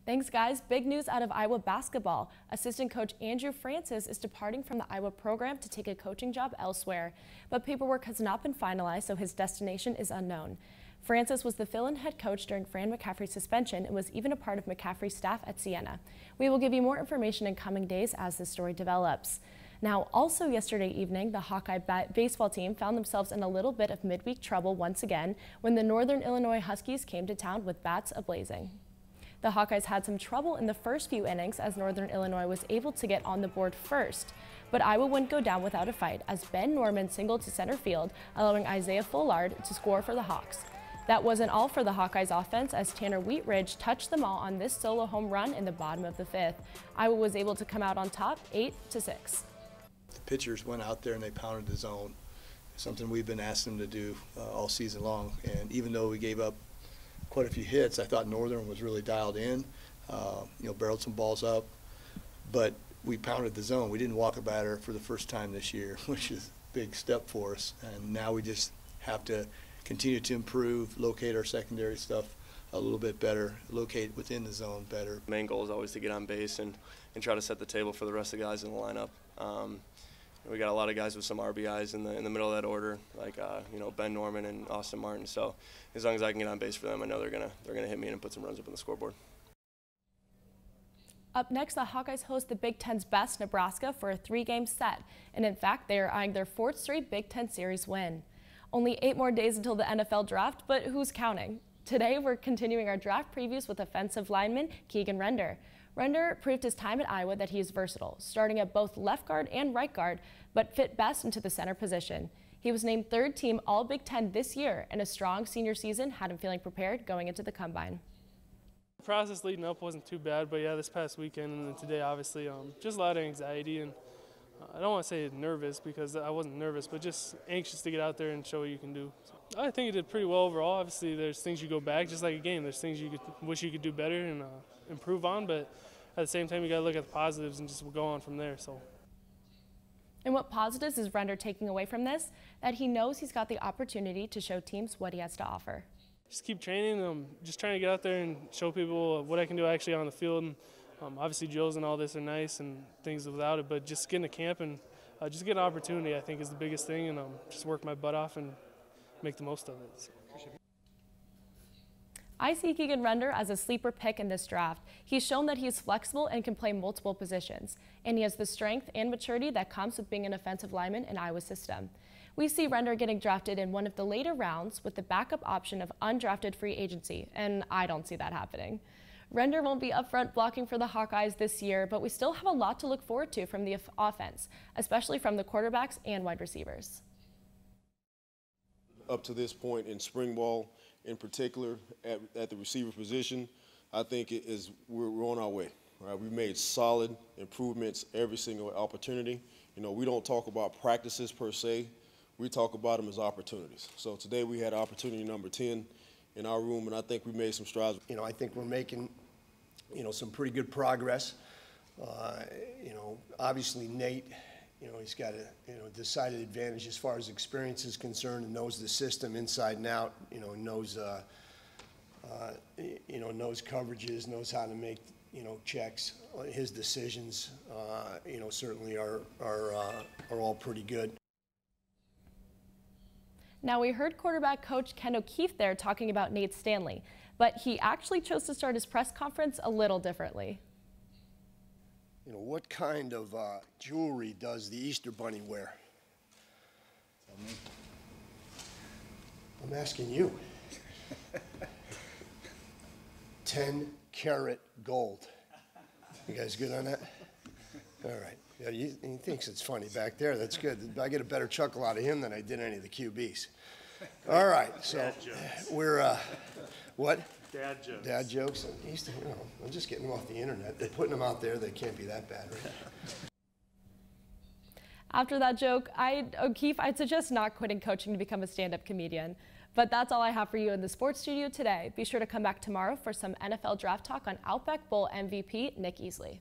Thanks, guys. Big news out of Iowa basketball. Assistant coach Andrew Francis is departing from the Iowa program to take a coaching job elsewhere, but paperwork has not been finalized, so his destination is unknown. Francis was the fill-in head coach during Fran McCaffrey's suspension and was even a part of McCaffrey's staff at Siena. We will give you more information in coming days as this story develops. Now, also yesterday evening, the Hawkeye baseball team found themselves in a little bit of midweek trouble once again when the Northern Illinois Huskies came to town with bats ablazing. The Hawkeyes had some trouble in the first few innings as Northern Illinois was able to get on the board first. But Iowa wouldn't go down without a fight as Ben Norman singled to center field, allowing Isaiah Fullard to score for the Hawks. That wasn't all for the Hawkeyes offense as Tanner Wheatridge touched them all on this solo home run in the bottom of the fifth. Iowa was able to come out on top 8-6. The pitchers went out there and they pounded the zone, something we've been asking them to do all season long. And even though we gave up quite a few hits, I thought Northern was really dialed in, barreled some balls up, but we pounded the zone. We didn't walk a batter for the first time this year, which is a big step for us. And now we just have to continue to improve, locate our secondary stuff a little bit better, locate within the zone better. The main goal is always to get on base and try to set the table for the rest of the guys in the lineup. We got a lot of guys with some RBIs in the middle of that order, like Ben Norman and Austin Martin. So as long as I can get on base for them, I know they're gonna hit me and put some runs up on the scoreboard. Up next, the Hawkeyes host the Big Ten's best, Nebraska, for a 3-game set, and in fact, they are eyeing their 4th straight Big Ten Series win. Only 8 more days until the NFL draft, but who's counting? Today, we're continuing our draft previews with offensive lineman Keegan Render. Render proved his time at Iowa that he is versatile, starting at both left guard and right guard, but fit best into the center position. He was named 3rd team All-Big Ten this year, and a strong senior season had him feeling prepared going into the Combine. The process leading up wasn't too bad, but yeah, this past weekend and then today, obviously, just a lot of anxiety, and I don't want to say nervous because I wasn't nervous, but just anxious to get out there and show what you can do. So I think it did pretty well overall. Obviously, there's things you go back, just like a game. There's things you wish you could do better and improve on, but at the same time, you got to look at the positives and just go on from there. So. And what positives is Render taking away from this? That he knows he's got the opportunity to show teams what he has to offer. Just keep training. Just trying to get out there and show people what I can do actually on the field. And, obviously, drills and all this are nice and things without it, but just getting to camp and just get an opportunity, I think, is the biggest thing, and just work my butt off and make the most of it. So. I see Keegan Render as a sleeper pick in this draft. He's shown that he's flexible and can play multiple positions, and he has the strength and maturity that comes with being an offensive lineman in Iowa's system. We see Render getting drafted in one of the later rounds with the backup option of undrafted free agency, and I don't see that happening. Render won't be up front blocking for the Hawkeyes this year, but we still have a lot to look forward to from the offense, especially from the quarterbacks and wide receivers. Up to this point in spring ball, in particular at the receiver position, I think we're on our way. Right? We've made solid improvements every single opportunity. We don't talk about practices per se. We talk about them as opportunities. So today we had opportunity number 10 in our room, and I think we made some strides. I think we're making, some pretty good progress. Obviously Nate, he's got a decided advantage as far as experience is concerned and knows the system inside and out, knows coverages, knows how to make, checks. His decisions, certainly are all pretty good. Now, we heard quarterback coach Ken O'Keefe there talking about Nate Stanley, but he actually chose to start his press conference a little differently. What kind of jewelry does the Easter Bunny wear? I'm asking you. 10-karat gold. You guys good on that? All right. Yeah, he thinks it's funny back there. That's good. I get a better chuckle out of him than I did any of the QBs. All right. So we're what? Dad jokes. Dad jokes. I'm just getting them off the internet. They're putting them out there. They can't be that bad, right? After that joke, O'Keefe, I'd suggest not quitting coaching to become a stand-up comedian. But that's all I have for you in the sports studio today. Be sure to come back tomorrow for some NFL draft talk on Outback Bowl MVP Nick Easley.